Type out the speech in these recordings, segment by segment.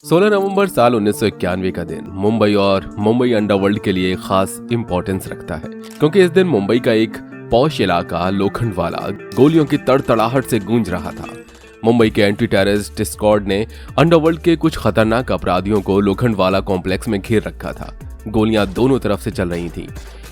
16 नवंबर साल 1991 का दिन मुंबई और मुंबई अंडरवर्ल्ड के लिए खास इंपॉर्टेंस रखता है, क्योंकि इस दिन मुंबई का एक पॉश इलाका लोखंडवाला गोलियों की तड़तड़ाहट से गूंज रहा था। मुंबई के एंटी टेररिस्ट स्क्वाड ने अंडरवर्ल्ड के कुछ खतरनाक अपराधियों को लोखंडवाला कॉम्प्लेक्स में घेर रखा था। गोलियां दोनों तरफ से चल रही थीं।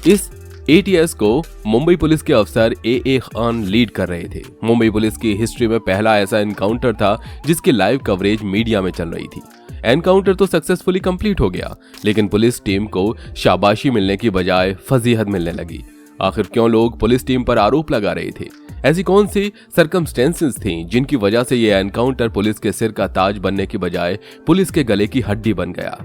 इस एटीएस को मुंबई पुलिस के अफसर ए खान लीड कर रहे थे। मुंबई पुलिस की हिस्ट्री में पहला ऐसा एनकाउंटर था जिसकी लाइव कवरेज मीडिया में चल रही थी। एनकाउंटर तो सक्सेसफुली कंप्लीट हो गया, लेकिन पुलिस टीम को शाबाशी मिलने की बजाय फजीहत मिलने लगी। आखिर क्यों लोग पुलिस टीम पर आरोप लगा रहे थे? ऐसी कौन सी सर्कमस्टेंसेस थीं जिनकी वजह से ये एनकाउंटर पुलिस के सिर का ताज बनने की बजाय पुलिस के गले की हड्डी बन गया?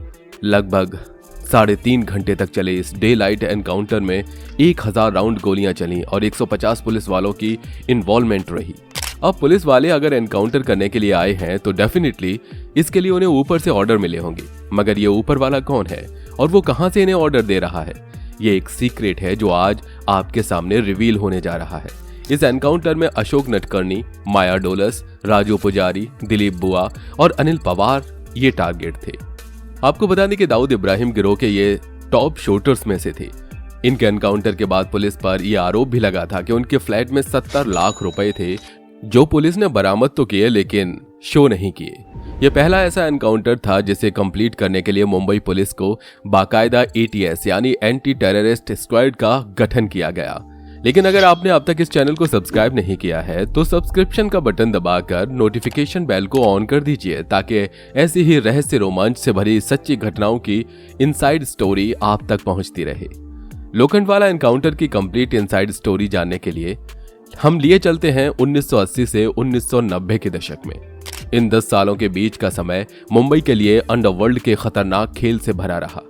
लगभग 3.5 घंटे तक चले इस डे लाइट एनकाउंटर में 1000 राउंड गोलियां चली और 150 पुलिस वालों की इन्वॉल्वमेंट रही। अब पुलिस वाले अगर एनकाउंटर करने के लिए आए हैं तो डेफिनेटली इसके लिए उन्हें ऊपर से ऑर्डर मिले होंगे, मगर ये ऊपर वाला कौन है और वो कहां से इन्हें ऑर्डर दे रहा है? ये एक सीक्रेट है जो आज आपके सामने रिवील होने जा रहा है। इस एनकाउंटर में अशोक नटकर्णी, माया डोलस, राजू पुजारी, दिलीप बुआ और अनिल पवार ये टारगेट थे। आपको बता दें कि दाऊद इब्राहिम गिरोह के ये टॉप शूटर्स में से थे। इनके एनकाउंटर के बाद पुलिस पर यह आरोप भी लगा था कि उनके फ्लैट में 70 लाख रुपए थे, जो पुलिस ने बरामद तो किए लेकिन शो नहीं किए। यह पहला ऐसा एनकाउंटर था जिसे कंप्लीट करने के लिए मुंबई पुलिस को बाकायदा एटीएस यानी एंटी टेररिस्ट स्क्वाड का गठन किया गया। लेकिन अगर आपने अब तक इस चैनल को सब्सक्राइब नहीं किया है तो सब्सक्रिप्शन का बटन दबाकर नोटिफिकेशन बेल को ऑन कर दीजिए, ताकि ऐसी ही रहस्य रोमांच से भरी सच्ची घटनाओं की इनसाइड स्टोरी आप तक पहुंचती रहे। लोखंडवाला एनकाउंटर की कंप्लीट इनसाइड स्टोरी जानने के लिए हम लिए चलते हैं 1980 से 1990 के दशक में। इन 10 सालों के बीच का समय मुंबई के लिए अंडरवर्ल्ड के खतरनाक खेल से भरा रहा।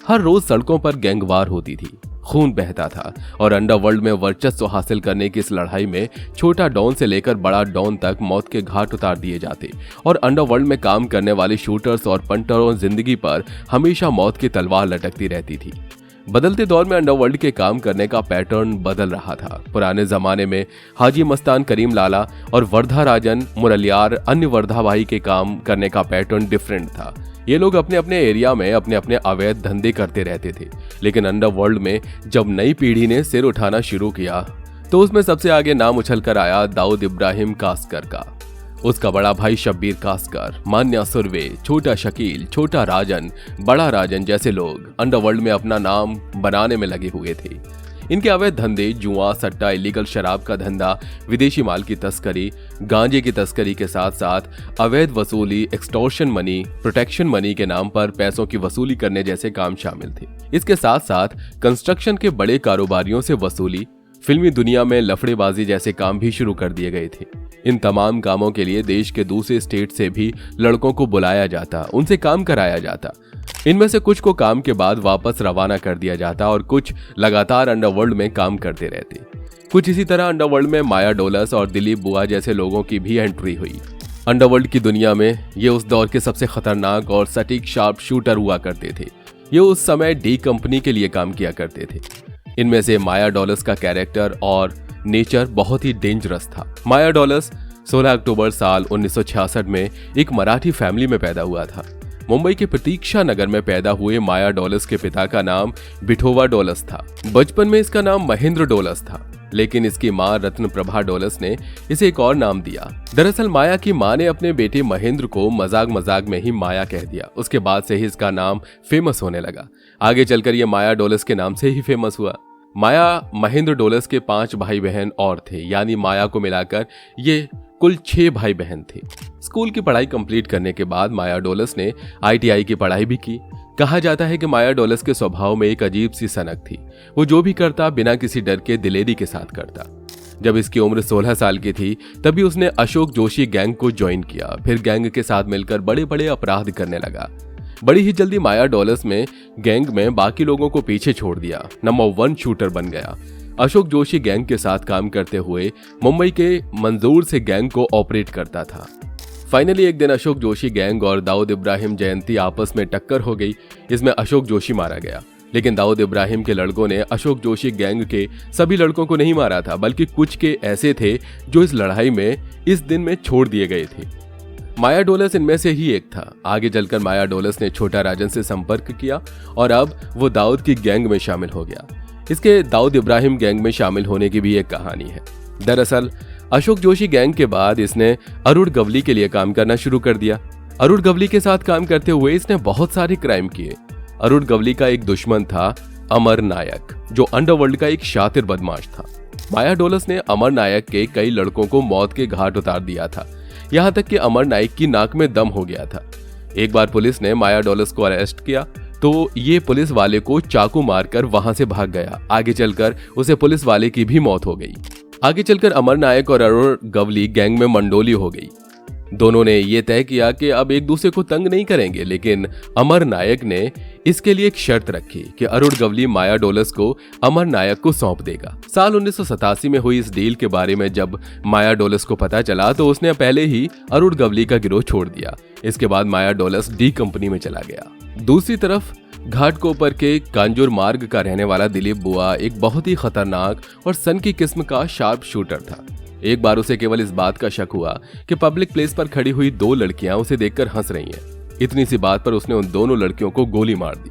हर रोज सड़कों पर गैंगवार होती थी, खून बहता था और अंडरवर्ल्ड में वर्चस्व हासिल करने की इस लड़ाई में छोटा डॉन से लेकर बड़ा डॉन तक मौत के घाट उतार दिए जाते और अंडरवर्ल्ड में काम करने वाले शूटर्स और पंटरों जिंदगी पर हमेशा मौत की तलवार लटकती रहती थी। बदलते दौर में अंडरवर्ल्ड के काम करने का पैटर्न बदल रहा था। पुराने जमाने में हाजी मस्तान करीम लाला और वर्धा राजन मुरलियार अन्य वर्धा भाई के काम करने का पैटर्न डिफरेंट था। ये लोग अपने अपने एरिया में अपने अपने अवैध धंधे करते रहते थे, लेकिन अंडरवर्ल्ड में जब नई पीढ़ी ने सिर उठाना शुरू किया तो उसमें सबसे आगे नाम उछल कर आया दाऊद इब्राहिम कासकर का। उसका बड़ा भाई शब्बीर कासकर, मान्या सुरवे, छोटा शकील, छोटा राजन, बड़ा राजन जैसे लोग अंडरवर्ल्ड में अपना नाम बनाने में लगे हुए थे। इनके अवैध धंधे जुआ, सट्टा, इलीगल शराब का धंधा, विदेशी माल की तस्करी, गांजे की तस्करी के साथ साथ अवैध वसूली, एक्सटॉर्शन मनी, प्रोटेक्शन मनी के नाम पर पैसों की वसूली करने जैसे काम शामिल थे। इसके साथ साथ कंस्ट्रक्शन के बड़े कारोबारियों से वसूली, फिल्मी दुनिया में लफड़ेबाजी जैसे काम भी शुरू कर दिए गए थे। इन तमाम कामों के लिए देश के दूसरे स्टेट से भी लड़कों को बुलाया जाता, उनसे काम कराया जाता। इनमें से कुछ को काम के बाद वापस रवाना कर दिया जाता और कुछ लगातार अंडरवर्ल्ड में काम करते रहते। कुछ इसी तरह अंडरवर्ल्ड में माया डोलस और दिलीप बुआ जैसे लोगों की भी एंट्री हुई। अंडरवर्ल्ड की दुनिया में ये उस दौर के सबसे खतरनाक और सटीक शार्प शूटर हुआ करते थे। ये उस समय डी कंपनी के लिए काम किया करते थे। इनमें से माया डोलस का कैरेक्टर और नेचर बहुत ही डेंजरस था। माया डोलस 16 अक्टूबर साल 1966 में एक मराठी फैमिली में पैदा हुआ था। मुंबई के प्रतीक्षा नगर में पैदा हुए माया डोलस के पिता का नाम विठोबा डोलस था। बचपन में इसका नाम महेंद्र डोलस था, लेकिन इसकी मां रत्न प्रभा डोलस ने इसे एक और नाम दिया। दरअसल माया की मां ने अपने बेटे महेंद्र को मजाक मजाक में ही माया कह दिया। उसके बाद से ही इसका नाम फेमस होने लगा। आगे चलकर ये माया डोलस के नाम से ही फेमस हुआ। माया महेंद्र डोलस के 5 भाई बहन और थे, यानी माया को मिलाकर ये कुल 6 भाई बहन थे। स्कूल की पढ़ाई कंप्लीट करने के बाद माया डोलस ने ITI की पढ़ाई भी की। कहा जाता है कि माया डोलस के स्वभाव में एक अजीब सी सनक थी। वो जो भी करता बिना किसी डर के दिलेरी के साथ करता। जब इसकी उम्र 16 साल की थी तभी उसने अशोक जोशी गैंग को ज्वाइन किया। फिर गैंग के साथ मिलकर बड़े बड़े अपराध करने लगा। बड़ी ही जल्दी माया डोलस में गैंग में बाकी लोगों को पीछे छोड़ दिया, नंबर 1 शूटर बन गया। अशोक जोशी गैंग के साथ काम करते हुए मुंबई के मंजूर से गैंग को ऑपरेट करता था। फाइनली एक दिन अशोक जोशी गैंग और दाऊद इब्राहिम जयंती आपस में टक्कर हो गई। इसमें अशोक जोशी मारा गया, लेकिन दाऊद इब्राहिम के लड़कों ने अशोक जोशी गैंग के सभी लड़कों को नहीं मारा था, बल्कि कुछ के ऐसे थे जो इस लड़ाई में इस दिन में छोड़ दिए गए थे। माया डोलस इनमें से ही एक था। आगे चलकर माया डोलस ने छोटा राजन से संपर्क किया और अब वो दाऊद की गैंग में शामिल हो गया। इसके दाऊद इब्राहिम गैंग में शामिल होने की भी एक कहानी है। दरअसल अशोक जोशी गैंग के बाद इसने अरुण गवली के लिए काम करना शुरू कर दिया। अरुण गवली के साथ काम करते हुए इसने बहुत सारे क्राइम किए। अरुण गवली का एक दुश्मन था अमर नायक, जो अंडरवर्ल्ड का एक शातिर बदमाश था। माया डोलस ने अमर नायक के कई लड़कों को मौत के घाट उतार दिया था, यहाँ तक कि अमर नायक की नाक में दम हो गया था। एक बार पुलिस ने माया डोलस को अरेस्ट किया तो ये पुलिस वाले को चाकू मारकर वहां से भाग गया। आगे चलकर उसे पुलिस वाले की भी मौत हो गई। आगे चलकर अमर नायक और अरुण गवली गैंग में मंडोली हो गई। दोनों ने ये तय किया कि अब एक दूसरे को तंग नहीं करेंगे, लेकिन अमर नायक ने इसके लिए एक शर्त रखी कि अरुण गवली माया डोलस को अमर नायक को सौंप देगा। साल 1987 में हुई इस डील के बारे में जब माया डोलस को पता चला तो उसने पहले ही अरुण गवली का गिरोह छोड़ दिया। इसके बाद माया डोलस डी कंपनी में चला गया। दूसरी तरफ घाटकोपर के कांजूर मार्ग का रहने वाला दिलीप बुआ एक बहुत ही खतरनाक और सन की किस्म का शार्प शूटर था। एक बार उसे केवल इस बात का शक हुआ कि पब्लिक प्लेस पर खड़ी हुई दो लड़कियां उसे देखकर हंस रही हैं। इतनी सी बात पर उसने उन दोनों लड़कियों को गोली मार दी।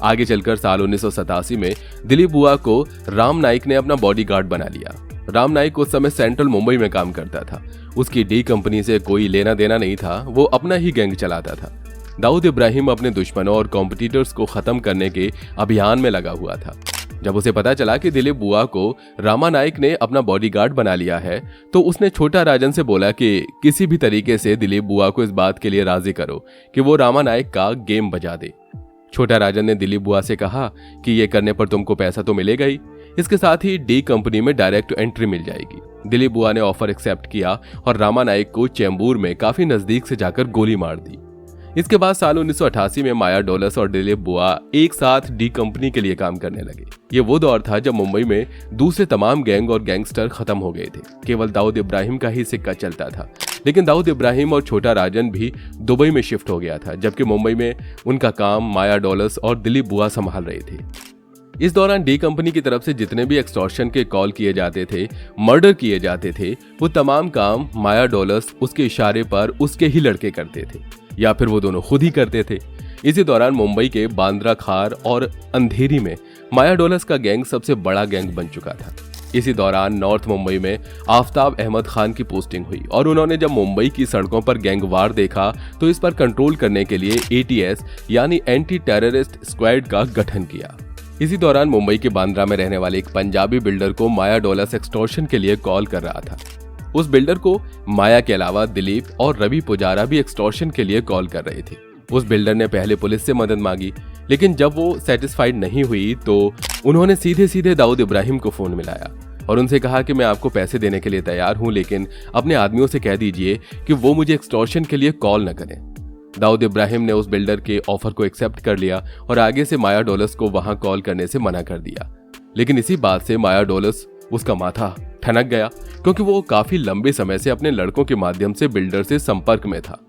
आगे चलकर साल 1987 में दिलीप बुआ को राम नाइक ने अपना बॉडीगार्ड बना लिया। राम नाइक उस समय सेंट्रल मुंबई में काम करता था। उसकी डी कंपनी से कोई लेना देना नहीं था, वो अपना ही गैंग चलाता था। दाऊद इब्राहिम अपने दुश्मनों और कॉम्पिटिटर्स को खत्म करने के अभियान में लगा हुआ था। जब उसे पता चला कि दिलीप बुआ को रामा नाइक ने अपना बॉडीगार्ड बना लिया है तो उसने छोटा राजन से बोला कि किसी भी तरीके से दिलीप बुआ को इस बात के लिए राजी करो कि वो रामा नाइक का गेम बजा दे। छोटा राजन ने दिलीप बुआ से कहा कि ये करने पर तुमको पैसा तो मिलेगा ही, इसके साथ ही डी कंपनी में डायरेक्ट एंट्री मिल जाएगी। दिलीप बुआ ने ऑफर एक्सेप्ट किया और रामा नाइक को चेंबूर में काफी नजदीक से जाकर गोली मार दी। इसके बाद साल 1988 में माया डोलस और दिलीप बुआ एक साथ डी कंपनी के लिए काम करने लगे। ये वो दौर था जब मुंबई में दूसरे तमाम गैंग और गैंगस्टर खत्म हो गए थे। केवल दाऊद इब्राहिम का ही सिक्का चलता था, लेकिन दाऊद इब्राहिम और छोटा राजन भी दुबई में शिफ्ट हो गया था, जबकि मुंबई में उनका काम माया डोलस और दिलीप बुआ संभाल रहे थे। इस दौरान डी कंपनी की तरफ से जितने भी एक्सटॉर्शन के कॉल किए जाते थे, मर्डर किए जाते थे, वो तमाम काम माया डोलस उसके इशारे पर उसके ही लड़के करते थे या फिर वो दोनों खुद ही करते थे। इसी दौरान मुंबई के बांद्रा खार और अंधेरी में माया डोलस का गैंग सबसे बड़ा गैंग बन चुका था। इसी दौरान नॉर्थ मुंबई में आफ्ताब अहमद खान की पोस्टिंग हुई और उन्होंने जब मुंबई की सड़कों पर गैंगवार देखा तो इस पर कंट्रोल करने के लिए एटीएस यानी एंटी टेररिस्ट स्क्वाड का गठन किया। इसी दौरान मुंबई के बांद्रा में रहने वाले एक पंजाबी बिल्डर को माया डोलस एक्सटॉर्शन के लिए कॉल कर रहा था। उस बिल्डर को माया के अलावा दिलीप और रवि पुजारा भी एक्सटॉर्शन के लिए कॉल कर रहे थे। उस बिल्डर ने पहले पुलिस से मदद मांगी, लेकिन जब वो सेटिस्फाइड नहीं हुई तो उन्होंने सीधे सीधे दाऊद इब्राहिम को फोन मिलाया और उनसे कहा कि मैं आपको पैसे देने के लिए तैयार हूं, लेकिन अपने आदमियों से कह दीजिए कि वो मुझे एक्सटॉर्शन के लिए कॉल न करें। दाऊद इब्राहिम ने उस बिल्डर के ऑफर को एक्सेप्ट कर लिया और आगे से माया डोलस को वहां कॉल करने से मना कर दिया। लेकिन इसी बात से माया डोलस उसका माथा ठनक गया, क्योंकि वो काफी लंबे समय से अपने लड़कों के माध्यम से बिल्डर से संपर्क में था।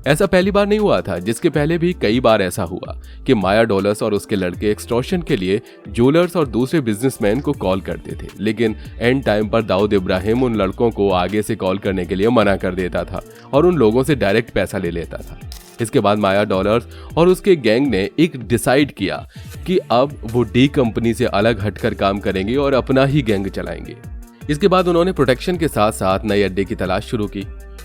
ऐसा पहली बार नहीं हुआ था, जिसके पहले भी कई बार ऐसा हुआ कि माया डोलस और उसके लड़के एक्सटॉर्शन के लिए ज्वेलर्स और दूसरे बिजनेसमैन को कॉल करते थे, लेकिन एंड टाइम पर दाऊद इब्राहिम उन लड़कों को आगे से कॉल करने के लिए मना कर देता था और उन लोगों से डायरेक्ट पैसा ले लेता था। इसके बाद माया डॉलर्स और उसके गैंग ने एक डिसाइड किया कि अब वो डी कंपनी से अलग हटकर काम करेंगे और अपना ही गैंग चलाएंगे। इसके बाद उन्होंने प्रोटेक्शन के साथ साथ नए अड्डे की तलाश शुरू की।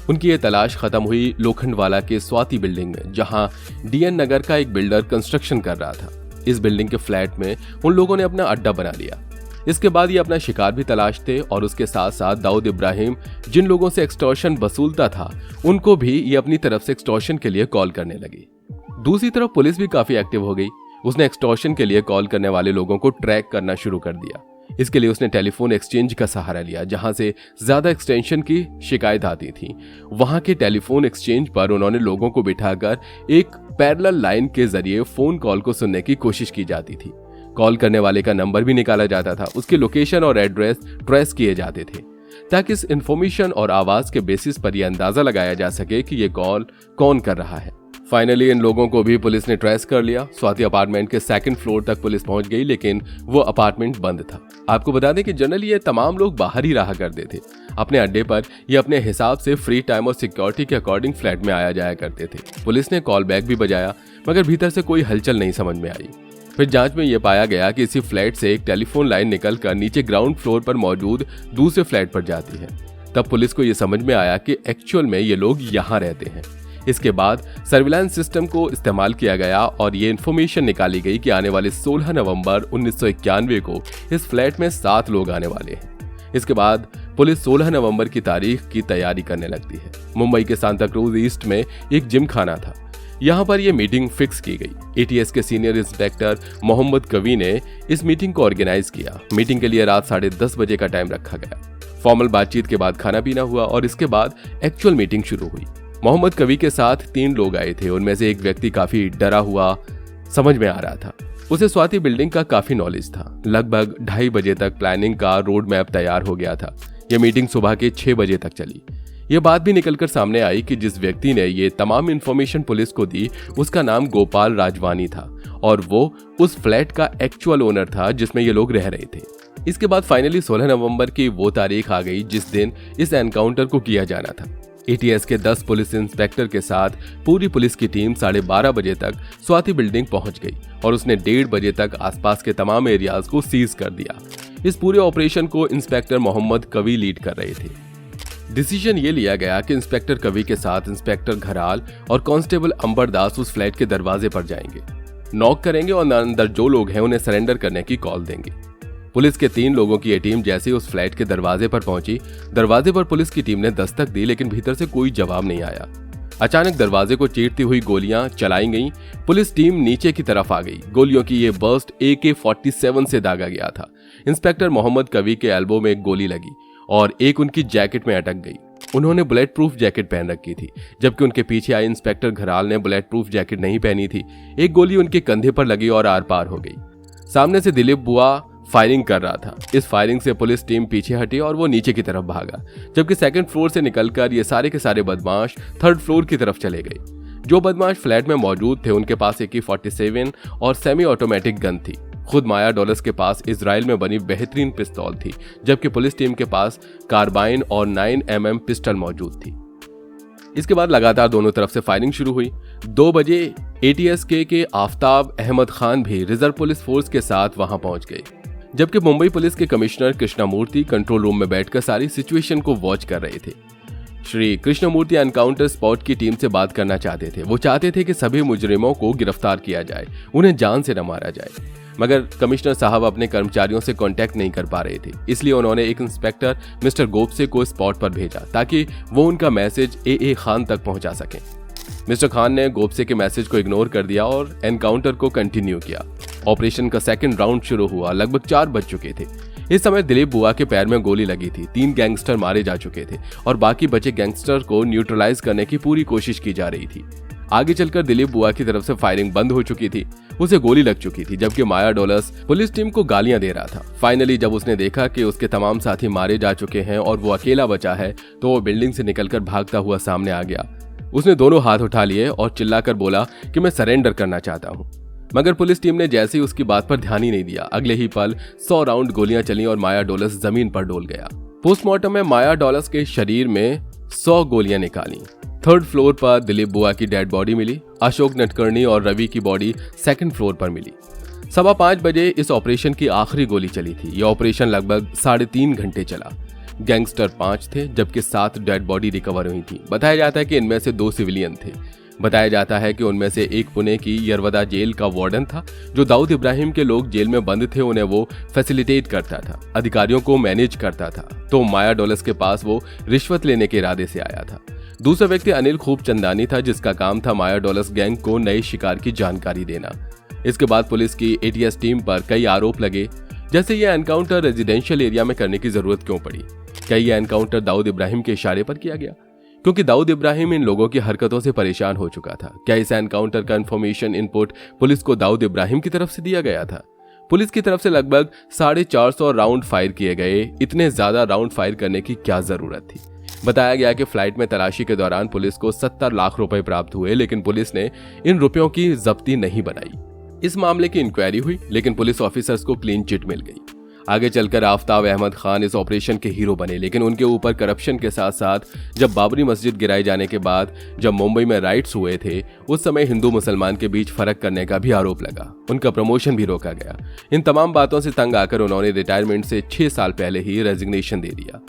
उनकी ये तलाश खत्म हुई लोखंडवाला के स्वाति बिल्डिंग में, जहां डीएन नगर का एक बिल्डर कंस्ट्रक्शन कर रहा था। इस बिल्डिंग के फ्लैट में उन लोगों ने अपना अड्डा बना लिया। इसके बाद ये अपना शिकार भी तलाशते और उसके साथ साथ दाऊद इब्राहिम जिन लोगों से एक्सटॉर्शन वसूलता था उनको भी ये अपनी तरफ से एक्सटॉर्शन के लिए कॉल करने लगी। दूसरी तरफ पुलिस भी काफी एक्टिव हो गई। उसने एक्सटॉर्शन के लिए कॉल करने वाले लोगों को ट्रैक करना शुरू कर दिया। इसके लिए उसने टेलीफोन एक्सचेंज का सहारा लिया, जहां से ज्यादा एक्सटेंशन की शिकायत आती थी। वहां के टेलीफोन एक्सचेंज पर उन्होंने लोगों को बिठाकर एक पैरेलल लाइन के जरिए फोन कॉल को सुनने की कोशिश की जाती थी। कॉल करने वाले का नंबर भी निकाला जाता था, उसकी लोकेशन और एड्रेस ट्रेस किए जाते थे, ताकि इस इंफॉर्मेशन और आवाज के बेसिस पर यह अंदाजा लगाया जा सके कि ये कॉल कौन कर रहा है। फाइनली इन लोगों को भी पुलिस ने ट्रेस कर लिया। स्वाति अपार्टमेंट के 2nd फ्लोर तक पुलिस पहुंच गई, लेकिन वो अपार्टमेंट बंद था। आपको बता दें कि जनरली ये तमाम लोग बाहर ही रहा करते थे। अपने अड्डे पर ये अपने हिसाब से फ्री टाइम और सिक्योरिटी के अकॉर्डिंग फ्लैट में आया जाया करते थे। पुलिस ने कॉल बैक भी बजाया, मगर भीतर से कोई हलचल नहीं समझ में आई। फिर जांच में यह पाया गया कि इसी फ्लैट से एक टेलीफोन लाइन निकलकर नीचे ग्राउंड फ्लोर पर मौजूद दूसरे फ्लैट पर जाती है। तब पुलिस को यह समझ में आया कि एक्चुअल में ये लोग यहाँ रहते हैं। इसके बाद सर्विलांस सिस्टम को इस्तेमाल किया गया और ये इन्फॉर्मेशन निकाली गई कि आने वाले 16 नवंबर 1991 को इस फ्लैट में 7 लोग आने वाले हैं। इसके बाद पुलिस 16 नवंबर की तारीख की तैयारी करने लगती है। मुंबई के सांता क्रूज ईस्ट में एक जिम खाना था, यहाँ पर यह मीटिंग फिक्स की गई। एटीएस के सीनियर इंस्पेक्टर मोहम्मद कवि ने इस मीटिंग को ऑर्गेनाइज किया। मीटिंग के लिए रात 10:30 बजे का टाइम रखा गया। फॉर्मल बातचीत के बाद खाना पीना हुआ और इसके बाद एक्चुअल मीटिंग शुरू हुई। मोहम्मद कवि के साथ 3 लोग आए थे। उनमें से एक व्यक्ति काफी डरा हुआ समझ में आ रहा था। उसे स्वाति बिल्डिंग का काफी नॉलेज था। लगभग 2:30 बजे तक प्लानिंग का रोड मैप तैयार हो गया था। यह मीटिंग सुबह के 6 बजे तक चली। यह बात भी निकलकर सामने आई कि जिस व्यक्ति ने ये तमाम इन्फॉर्मेशन पुलिस को दी उसका नाम गोपाल राजवानी था और वो उस फ्लैट का एक्चुअल ओनर था जिसमें ये लोग रह रहे थे। इसके बाद फाइनली 16 नवंबर की वो तारीख आ गई जिस दिन इस एनकाउंटर को किया जाना था। एटीएस के 10 पुलिस इंस्पेक्टर के साथ पूरी पुलिस की टीम 12:30 बजे तक स्वाति बिल्डिंग पहुंच गई और उसने 1:30 बजे तक आसपास के तमाम एरियाज को सीज कर दिया। इस पूरे ऑपरेशन को इंस्पेक्टर मोहम्मद कवि लीड कर रहे थे। डिसीजन ये लिया गया कि इंस्पेक्टर कवि के साथ इंस्पेक्टर घराल और कांस्टेबल अंबरदास उस फ्लैट के दरवाजे पर जाएंगे, नॉक करेंगे और अंदर जो लोग हैं उन्हें सरेंडर करने की कॉल देंगे। पुलिस के 3 लोगों की ये टीम जैसे ही उस फ्लैट के दरवाजे पर पहुंची, दरवाजे पर पुलिस की टीम ने दस्तक दी, लेकिन भीतर से कोई जवाब नहीं आया। अचानक दरवाजे को चीरती हुई गोलियां चलाई गईं। पुलिस टीम नीचे की तरफ आ गई। गोलियों की ये बर्स्ट AK-47 से दागा गया था। इंस्पेक्टर मोहम्मद कवि के एल्बो में एक गोली लगी और एक उनकी जैकेट में अटक गई। उन्होंने बुलेट प्रूफ जैकेट पहन रखी थी, जबकि उनके पीछे आए इंस्पेक्टर घराल ने बुलेट प्रूफ जैकेट नहीं पहनी थी। एक गोली उनके कंधे पर लगी और आर पार हो गई। सामने से दिलीप बुआ फायरिंग कर रहा था। इस फायरिंग से पुलिस टीम पीछे हटी और वो नीचे की तरफ भागा, जबकि 2nd फ्लोर से निकलकर ये सारे के सारे बदमाश 3rd फ्लोर की तरफ चले गए। जो बदमाश फ्लैट में मौजूद थे उनके पास AK-47 और सेमी ऑटोमेटिक गन थी। खुद माया डॉलर्स के पास इजराइल में बनी बेहतरीन पिस्तौल थी, जबकि पुलिस टीम के पास कार्बाइन और 9mm पिस्टल मौजूद थी। इसके बाद लगातार दोनों तरफ से फायरिंग शुरू हुई। 2 बजे ATS के आफ्ताब अहमद खान भी रिजर्व पुलिस फोर्स के साथ वहां पहुंच गए, जबकि मुंबई पुलिस के कमिश्नर कृष्णमूर्ति कंट्रोल रूम में बैठकर सारी सिचुएशन को वॉच कर रहे थे। श्री कृष्णमूर्ति एनकाउंटर स्पॉट की टीम से बात करना चाहते थे। वो चाहते थे कि सभी मुजरिमों को गिरफ्तार किया जाए, उन्हें जान से न मारा जाए, मगर कमिश्नर साहब अपने कर्मचारियों से कांटेक्ट नहीं कर पा रहे थे। इसलिए उन्होंने एक इंस्पेक्टर मिस्टर गोपसे को स्पॉट पर भेजा ताकि वो उनका मैसेज AA खान तक पहुंचा सकें। मिस्टर खान ने गोपसे के मैसेज को इग्नोर कर दिया और एनकाउंटर को कंटिन्यू किया। ऑपरेशन का 2nd राउंड शुरू हुआ। लगभग 4 बज चुके थे। इस समय दिलीप बुआ के पैर में गोली लगी थी। 3 गैंगस्टर मारे जा चुके थे और बाकी बचे गैंगस्टर को न्यूट्रलाइज करने की पूरी कोशिश की जा रही थी। आगे चलकर दिलीप बुआ की तरफ से फायरिंग बंद हो चुकी थी, उसे गोली लग चुकी थी, जबकि माया डॉलर्स पुलिस टीम को गालियां दे रहा था। फाइनली जब उसने देखा कि उसके तमाम साथी मारे जा चुके हैं और वो अकेला बचा है, तो वो बिल्डिंग से निकलकर भागता हुआ सामने आ गया। उसने दोनों हाथ उठा लिए और चिल्लाकर बोला कि मैं सरेंडर करना चाहता हूँ, मगर पुलिस टीम ने जैसे ही उसकी बात पर ध्यान ही नहीं दिया। अगले ही पल 100 राउंड गोलियां चली और माया डॉलर्स जमीन पर डोल गया। पोस्टमार्टम में माया डॉलर्स के शरीर में 100 गोलियां निकाली। 3rd फ्लोर पर दिलीप बुआ की डेड बॉडी मिली। अशोक नटकर्णी और रवि की बॉडी 2nd फ्लोर पर मिली। 5:15 बजे इस ऑपरेशन की आखिरी गोली चली थी। यह ऑपरेशन लगभग 3.5 घंटे चला। गैंगस्टर 5 थे, जबकि 7 डेड बॉडी रिकवर हुई थी। बताया जाता है कि इनमें से 2 सिविलियन थे। बताया जाता है कि उनमें से एक पुणे की यरवदा जेल का वार्डन था। जो दाऊद इब्राहिम के लोग जेल में बंद थे उन्हें वो फैसिलिटेट करता था, अधिकारियों को मैनेज करता था। तो माया डॉलर्स के पास वो रिश्वत लेने के इरादे से आया था। दूसरा व्यक्ति अनिल खूबचंदानी था, जिसका काम था माया डॉलर्स गैंग को नए शिकार की जानकारी देना। इसके बाद पुलिस की ATS टीम पर कई आरोप लगे, जैसे ये एनकाउंटर रेजिडेंशियल एरिया में करने की जरूरत क्यों पड़ी। क्या ये एनकाउंटर दाऊद इब्राहिम के इशारे पर किया गया, क्योंकि दाऊद इब्राहिम इन लोगों की हरकतों से परेशान हो चुका था। क्या इस एनकाउंटर का इन्फॉर्मेशन इनपुट पुलिस को दाऊद इब्राहिम की तरफ से दिया गया था। पुलिस की तरफ से लगभग 450 राउंड फायर किए गए। इतने ज्यादा राउंड फायर करने की क्या जरूरत थी। बताया गया कि फ्लाइट में तलाशी के दौरान पुलिस को 70 लाख रुपए प्राप्त हुए, लेकिन पुलिस ने इन रुपयों की जब्ती नहीं बनाई। इस मामले की इंक्वायरी हुई, लेकिन पुलिस ऑफिसर्स को क्लीन चिट मिल गई। आगे चलकर आफ्ताब अहमद खान इस ऑपरेशन के हीरो बने, लेकिन उनके ऊपर करप्शन के साथ साथ जब बाबरी मस्जिद गिराए जाने के बाद जब मुंबई में राइट्स हुए थे, उस समय हिंदू मुसलमान के बीच फर्क करने का भी आरोप लगा। उनका प्रमोशन भी रोका गया। इन तमाम बातों से तंग आकर उन्होंने रिटायरमेंट से 6 साल पहले ही रेजिग्नेशन दे दिया।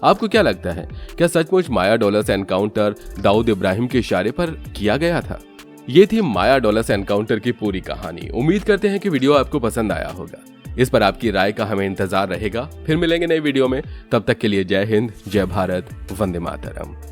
आपको क्या लगता है, क्या सचमुच माया डॉलर्स एनकाउंटर दाऊद इब्राहिम के इशारे पर किया गया था? ये थी माया डॉलर्स एनकाउंटर की पूरी कहानी। उम्मीद करते हैं कि वीडियो आपको पसंद आया होगा। इस पर आपकी राय का हमें इंतजार रहेगा। फिर मिलेंगे नई वीडियो में, तब तक के लिए जय हिंद, जय भारत, वंदे मातरम।